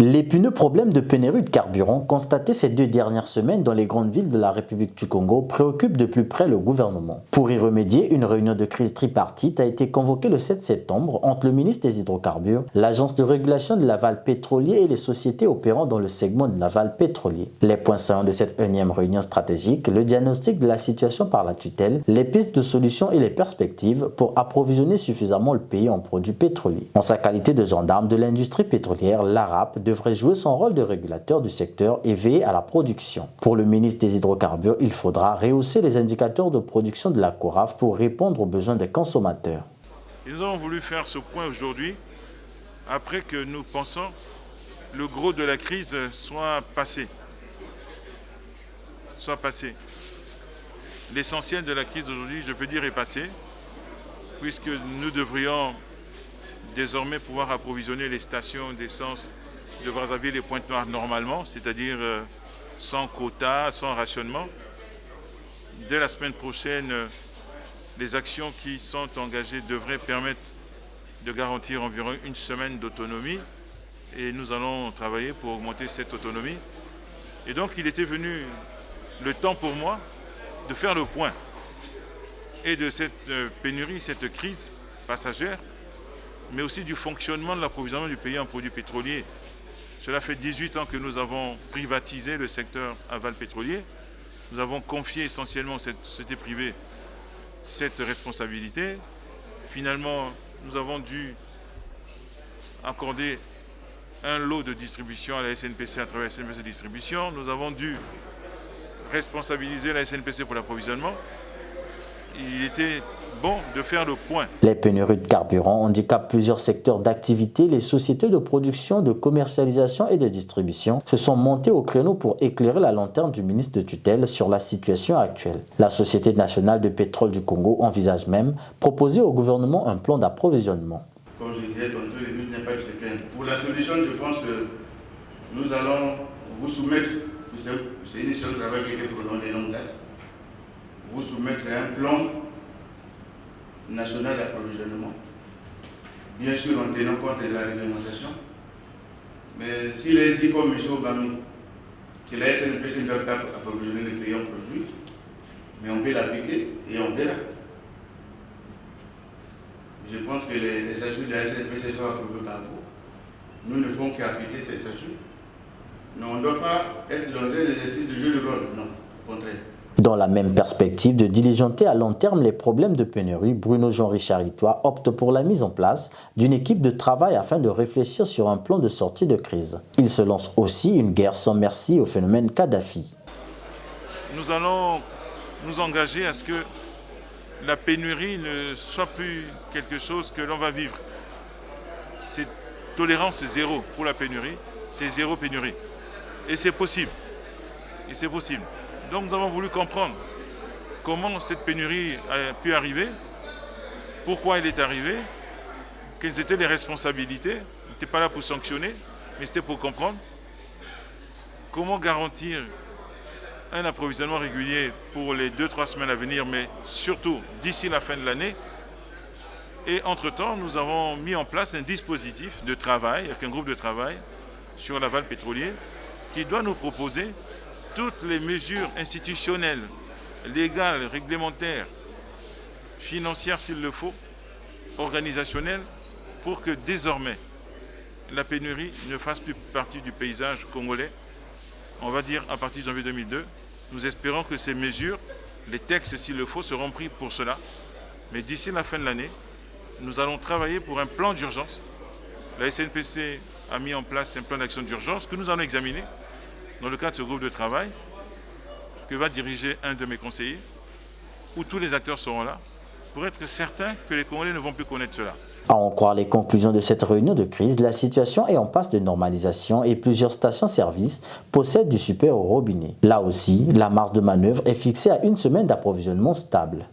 L'épineux problème de pénurie de carburant constaté ces 2 dernières semaines dans les grandes villes de la République du Congo préoccupe de plus près le gouvernement. Pour y remédier, une réunion de crise tripartite a été convoquée le 7 septembre entre le ministre des Hydrocarbures, l'Agence de régulation de l'aval pétrolier et les sociétés opérant dans le segment de l'aval pétrolier. Les points saillants de cette énième réunion stratégique, le diagnostic de la situation par la tutelle, les pistes de solutions et les perspectives pour approvisionner suffisamment le pays en produits pétroliers. En sa qualité de gendarme de l'industrie pétrolière, l'ARAP devrait jouer son rôle de régulateur du secteur et veiller à la production. Pour le ministre des Hydrocarbures, il faudra rehausser les indicateurs de production de la CORAF pour répondre aux besoins des consommateurs. Et nous avons voulu faire ce point aujourd'hui après que nous pensons le gros de la crise soit passé. L'essentiel de la crise aujourd'hui, je peux dire, est passé, puisque nous devrions désormais pouvoir approvisionner les stations d'essence de Brazzaville et Pointe-Noire normalement, c'est-à-dire sans quota, sans rationnement. Dès la semaine prochaine, les actions qui sont engagées devraient permettre de garantir environ une semaine d'autonomie et nous allons travailler pour augmenter cette autonomie. Et donc il était venu le temps pour moi de faire le point et de cette pénurie, cette crise passagère, mais aussi du fonctionnement de l'approvisionnement du pays en produits pétroliers. Cela fait 18 ans que nous avons privatisé le secteur aval pétrolier. Nous avons confié essentiellement aux sociétés privées cette responsabilité. Finalement, nous avons dû accorder un lot de distribution à la SNPC à travers la SNPC Distribution. Nous avons dû responsabiliser la SNPC pour l'approvisionnement. Il était bon de faire le point. Les pénuries de carburant handicapent plusieurs secteurs d'activité. Les sociétés de production, de commercialisation et de distribution se sont montées au créneau pour éclairer la lanterne du ministre de tutelle sur la situation actuelle. La Société nationale de pétrole du Congo envisage même proposer au gouvernement un plan d'approvisionnement. Comme je disais tantôt, le but n'est pas de se plaindre. Pour la solution, je pense que nous allons vous soumettre, c'est une mission de travail qui a été programmée de longue date, vous soumettre un plan national d'approvisionnement, bien sûr en tenant compte de la réglementation. Mais s'il est dit comme M. Obami que la SNPC ne doit pas approvisionner le pays en produits, mais on peut l'appliquer et on verra. Je pense que les statuts de la SNPC sont approuvés par vous. Nous ne faisons qu'appliquer ces statuts. Non, on ne doit pas être dans un exercice de jeu de rôle, non, au contraire. Dans la même perspective de diligenter à long terme les problèmes de pénurie, Bruno Jean-Richard Itois opte pour la mise en place d'une équipe de travail afin de réfléchir sur un plan de sortie de crise. Il se lance aussi une guerre sans merci au phénomène Kadhafi. Nous allons nous engager à ce que la pénurie ne soit plus quelque chose que l'on va vivre. C'est tolérance zéro pour la pénurie, c'est zéro pénurie. Et c'est possible. Donc nous avons voulu comprendre comment cette pénurie a pu arriver, pourquoi elle est arrivée, quelles étaient les responsabilités. On n'était pas là pour sanctionner, mais c'était pour comprendre comment garantir un approvisionnement régulier pour les 2-3 semaines à venir, mais surtout d'ici la fin de l'année. Et entre-temps, nous avons mis en place un dispositif de travail, avec un groupe de travail sur l'aval pétrolier, qui doit nous proposer toutes les mesures institutionnelles, légales, réglementaires, financières s'il le faut, organisationnelles, pour que désormais la pénurie ne fasse plus partie du paysage congolais. On va dire à partir de janvier 2002, nous espérons que ces mesures, les textes s'il le faut, seront pris pour cela. Mais d'ici la fin de l'année, nous allons travailler pour un plan d'urgence. La SNPC a mis en place un plan d'action d'urgence que nous allons examiner dans le cadre de ce groupe de travail que va diriger un de mes conseillers, où tous les acteurs seront là, pour être certains que les Congolais ne vont plus connaître cela. À en croire les conclusions de cette réunion de crise, la situation est en passe de normalisation et plusieurs stations-service possèdent du super au robinet. Là aussi, la marge de manœuvre est fixée à une semaine d'approvisionnement stable.